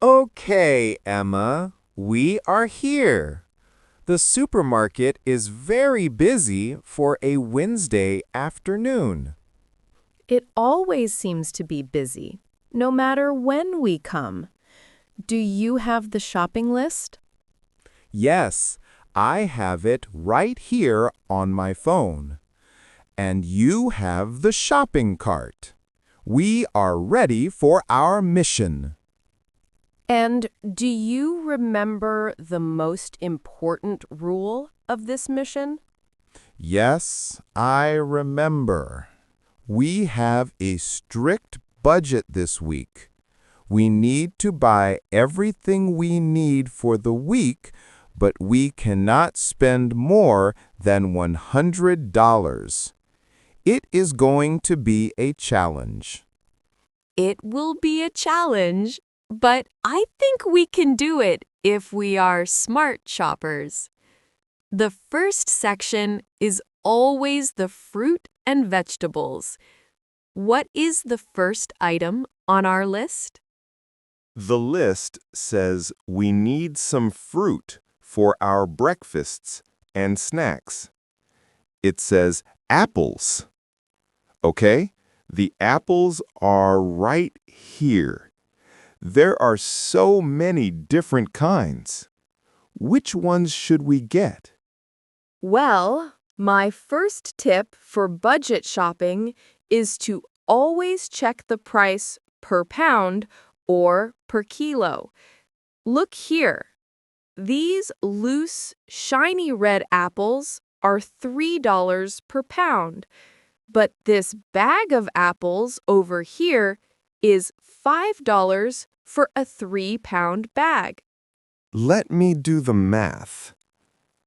Okay, Emma, we are here. The supermarket is very busy for a Wednesday afternoon. It always seems to be busy, no matter when we come. Do you have the shopping list? Yes, I have it right here on my phone. And you have the shopping cart. We are ready for our mission. And do you remember the most important rule of this mission? Yes, I remember. We have a strict budget this week. We need to buy everything we need for the week, but we cannot spend more than $100. It is going to be a challenge. It will be a challenge, but I think we can do it if we are smart shoppers. The first section is always the fruit and vegetables. What is the first item on our list? The list says we need some fruit for our breakfasts and snacks. It says apples. Okay, the apples are right here. There are so many different kinds. Which ones should we get? Well, my first tip for budget shopping is to always check the price per pound or per kilo. Look here. These loose, shiny red apples are $3 per pound, but this bag of apples over here is $5 for a 3-pound bag. Let me do the math.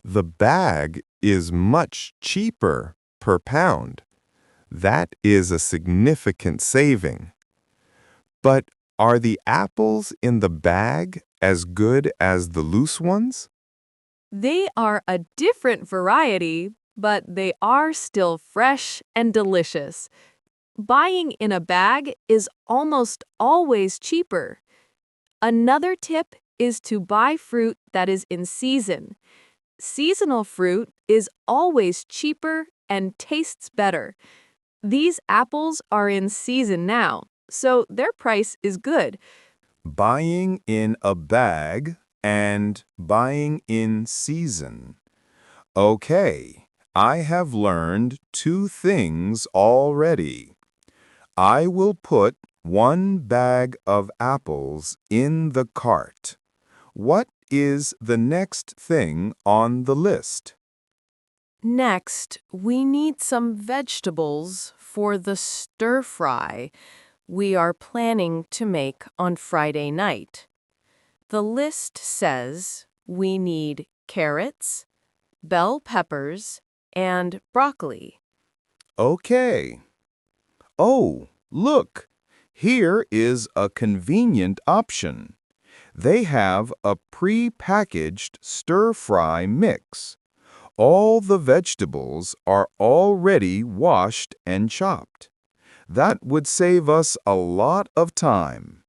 The bag is much cheaper per pound. That is a significant saving. But are the apples in the bag as good as the loose ones? They are a different variety, but they are still fresh and delicious. Buying in a bag is almost always cheaper. Another tip is to buy fruit that is in season. Seasonal fruit is always cheaper and tastes better. These apples are in season now, so their price is good. Buying in a bag and buying in season. Okay, I have learned 2 things already. I will put 1 bag of apples in the cart. What is the next thing on the list? Next, we need some vegetables for the stir-fry we are planning to make on Friday night. The list says we need carrots, bell peppers, and broccoli. Okay. Oh, look! Here is a convenient option. They have a pre-packaged stir-fry mix. All the vegetables are already washed and chopped. That would save us a lot of time.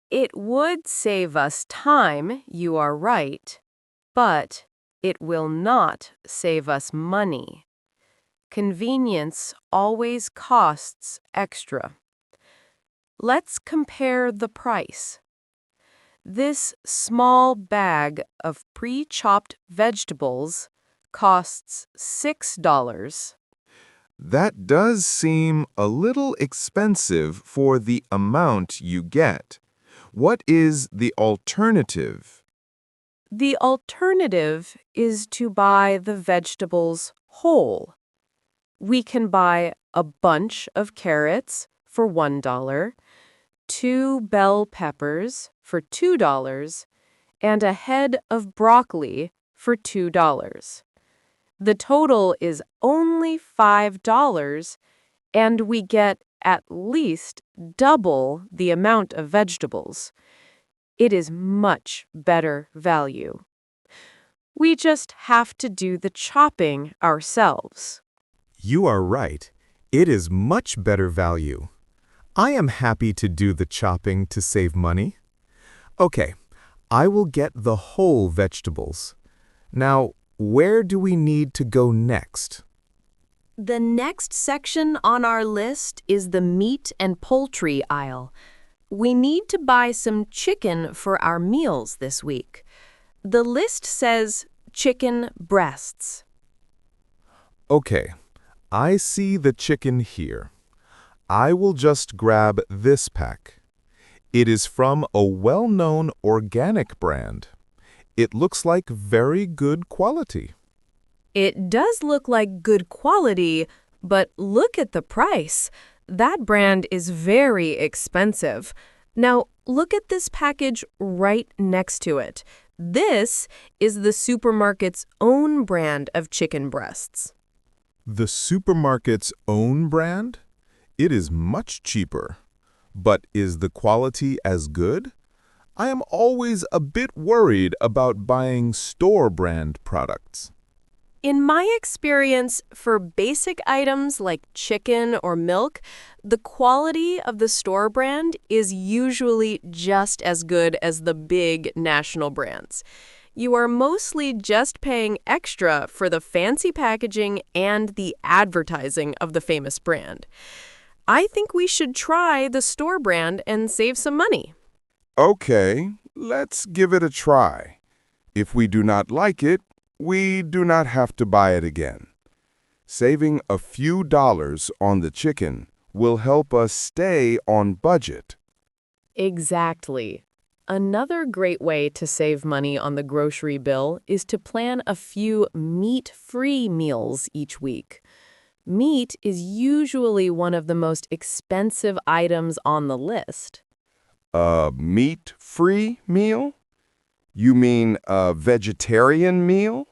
It would save us time, you are right, but it will not save us money. Convenience always costs extra. Let's compare the price. This small bag of pre-chopped vegetables costs $6. That does seem a little expensive for the amount you get. What is the alternative? The alternative is to buy the vegetables whole. We can buy a bunch of carrots for $1, 2 bell peppers for $2, and a head of broccoli for $2. The total is only $5, and we get at least double the amount of vegetables. It is much better value. We just have to do the chopping ourselves. You are right. It is much better value. I am happy to do the chopping to save money. Okay, I will get the whole vegetables. Now, where do we need to go next? The next section on our list is the meat and poultry aisle. We need to buy some chicken for our meals this week. The list says chicken breasts. Okay, I see the chicken here. I will just grab this pack. It is from a well-known organic brand. It looks like very good quality. It does look like good quality, but look at the price. That brand is very expensive. Now, look at this package right next to it. This is the supermarket's own brand of chicken breasts. The supermarket's own brand? It is much cheaper. But is the quality as good? I am always a bit worried about buying store-brand products. In my experience, for basic items like chicken or milk, the quality of the store brand is usually just as good as the big national brands. You are mostly just paying extra for the fancy packaging and the advertising of the famous brand. I think we should try the store brand and save some money. Okay, let's give it a try. If we do not like it, we do not have to buy it again. Saving a few dollars on the chicken will help us stay on budget. Exactly. Another great way to save money on the grocery bill is to plan a few meat-free meals each week. Meat is usually one of the most expensive items on the list. A meat-free meal? You mean a vegetarian meal?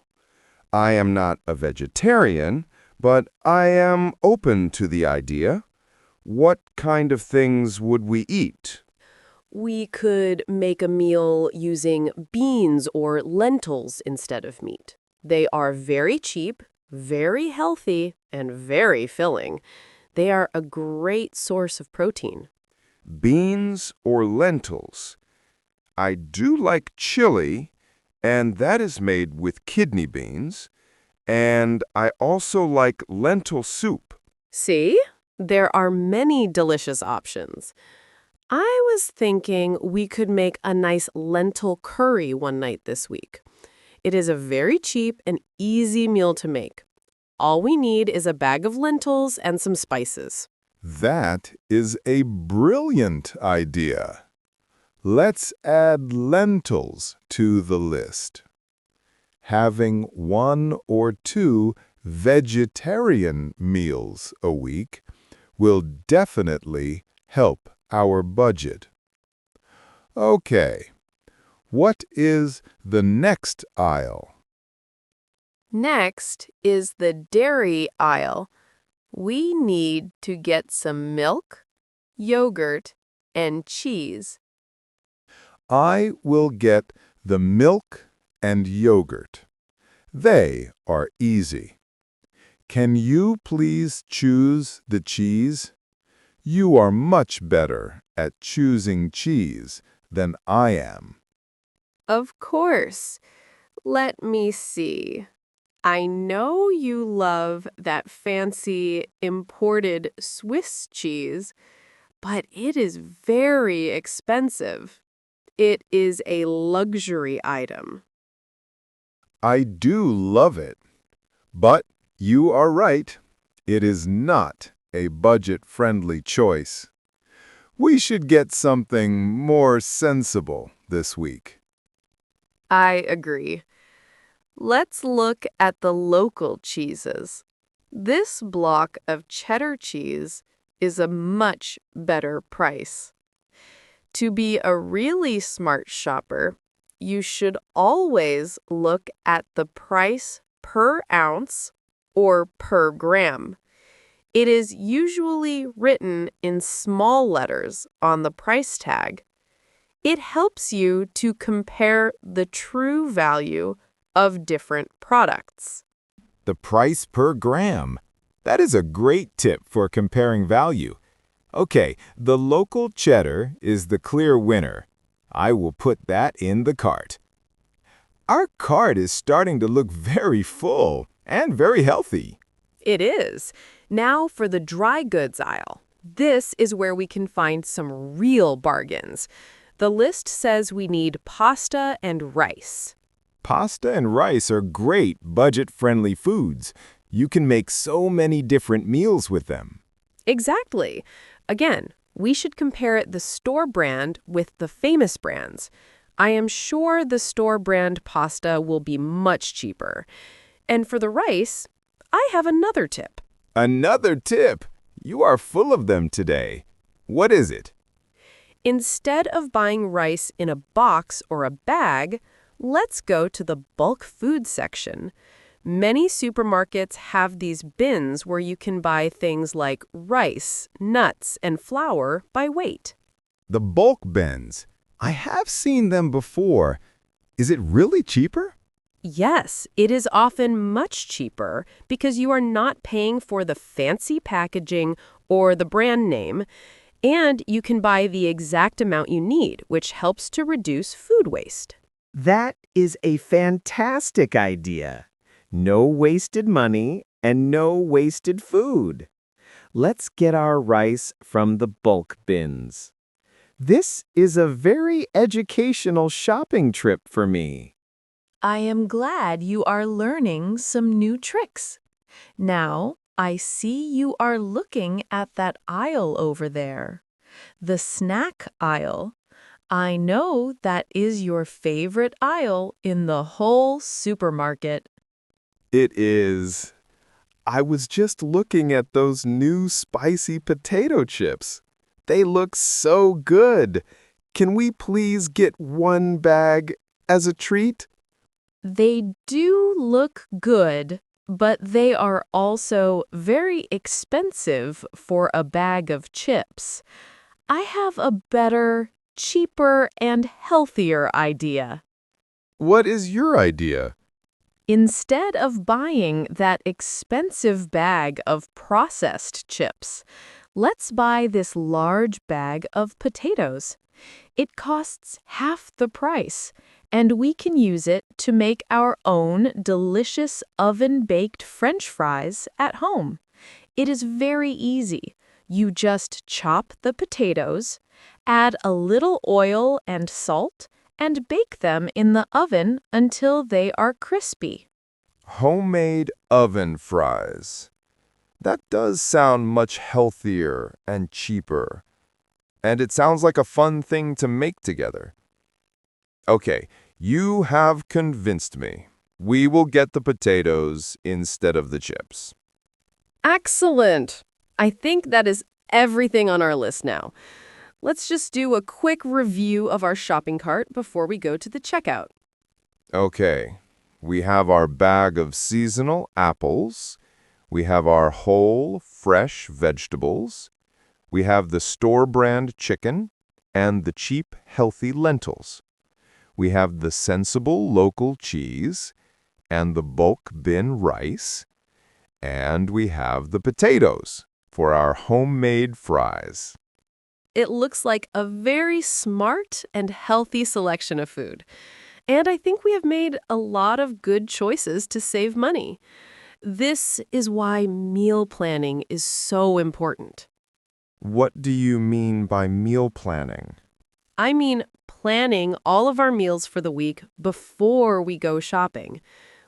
I am not a vegetarian, but I am open to the idea. What kind of things would we eat? We could make a meal using beans or lentils instead of meat. They are very cheap, very healthy, and very filling. They are a great source of protein. Beans or lentils? I do like chili, and that is made with kidney beans. And I also like lentil soup. See? There are many delicious options. I was thinking we could make a nice lentil curry one night this week. It is a very cheap and easy meal to make. All we need is a bag of lentils and some spices. That is a brilliant idea. Let's add lentils to the list. Having 1 or 2 vegetarian meals a week will definitely help our budget. Okay, what is the next aisle? Next is the dairy aisle. We need to get some milk, yogurt, and cheese. I will get the milk and yogurt. They are easy. Can you please choose the cheese? You are much better at choosing cheese than I am. Of course. Let me see. I know you love that fancy imported Swiss cheese, but it is very expensive. It is a luxury item. I do love it. But you are right. It is not a budget-friendly choice. We should get something more sensible this week. I agree. Let's look at the local cheeses. This block of cheddar cheese is a much better price. To be a really smart shopper, you should always look at the price per ounce or per gram. It is usually written in small letters on the price tag. It helps you to compare the true value of different products. The price per gram. That is a great tip for comparing value. Okay, the local cheddar is the clear winner. I will put that in the cart. Our cart is starting to look very full and very healthy. It is. Now for the dry goods aisle. This is where we can find some real bargains. The list says we need pasta and rice. Pasta and rice are great budget-friendly foods. You can make so many different meals with them. Exactly. Again, we should compare the store brand with the famous brands. I am sure the store brand pasta will be much cheaper. And for the rice, I have another tip. Another tip! You are full of them today. What is it? Instead of buying rice in a box or a bag, let's go to the bulk food section. Many supermarkets have these bins where you can buy things like rice, nuts, and flour by weight. The bulk bins. I have seen them before. Is it really cheaper? Yes, it is often much cheaper because you are not paying for the fancy packaging or the brand name, and you can buy the exact amount you need, which helps to reduce food waste. That is a fantastic idea. No wasted money and no wasted food. Let's get our rice from the bulk bins. This is a very educational shopping trip for me. I am glad you are learning some new tricks. Now, I see you are looking at that aisle over there. The snack aisle. I know that is your favorite aisle in the whole supermarket. It is. I was just looking at those new spicy potato chips. They look so good. Can we please get one bag as a treat? They do look good, but they are also very expensive for a bag of chips. I have a better, cheaper, and healthier idea. What is your idea? Instead of buying that expensive bag of processed chips, let's buy this large bag of potatoes. It costs half the price, and we can use it to make our own delicious oven-baked French fries at home. It is very easy. You just chop the potatoes, add a little oil and salt, and bake them in the oven until they are crispy. Homemade oven fries. That does sound much healthier and cheaper. And it sounds like a fun thing to make together. Okay, you have convinced me. We will get the potatoes instead of the chips. Excellent! I think that is everything on our list now. Let's just do a quick review of our shopping cart before we go to the checkout. Okay, we have our bag of seasonal apples. We have our whole, fresh vegetables. We have the store-brand chicken and the cheap, healthy lentils. We have the sensible local cheese and the bulk bin rice. And we have the potatoes for our homemade fries. It looks like a very smart and healthy selection of food. And I think we have made a lot of good choices to save money. This is why meal planning is so important. What do you mean by meal planning? I mean planning all of our meals for the week before we go shopping.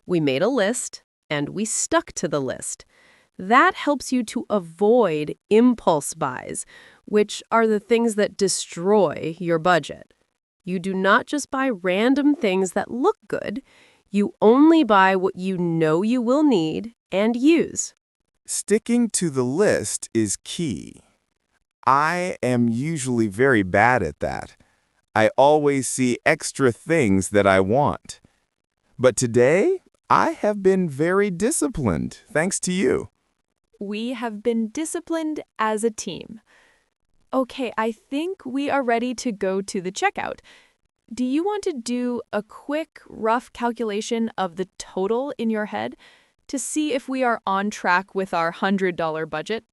We made a list, and we stuck to the list. That helps you to avoid impulse buys, which are the things that destroy your budget. You do not just buy random things that look good. You only buy what you know you will need and use. Sticking to the list is key. I am usually very bad at that. I always see extra things that I want. But today, I have been very disciplined, thanks to you. We have been disciplined as a team. Okay, I think we are ready to go to the checkout. Do you want to do a quick, rough calculation of the total in your head to see if we are on track with our $100 budget?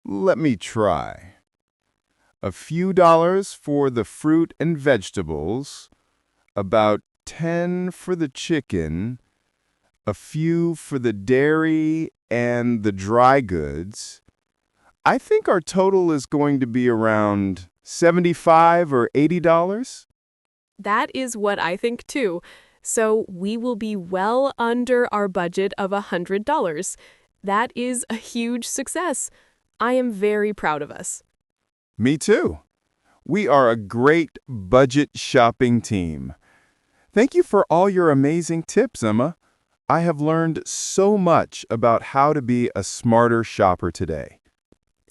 Let me try. a few dollars for the fruit and vegetables, about 10 for the chicken, a few for the dairy and the dry goods. I think our total is going to be around $75 or $80. That is what I think too. So we will be well under our budget of $100. That is a huge success. I am very proud of us. Me too. We are a great budget shopping team. Thank you for all your amazing tips, Emma. I have learned so much about how to be a smarter shopper today.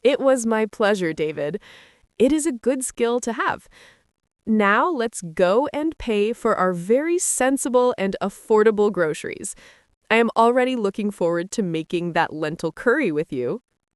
It was my pleasure, David. It is a good skill to have. Now let's go and pay for our very sensible and affordable groceries. I am already looking forward to making that lentil curry with you.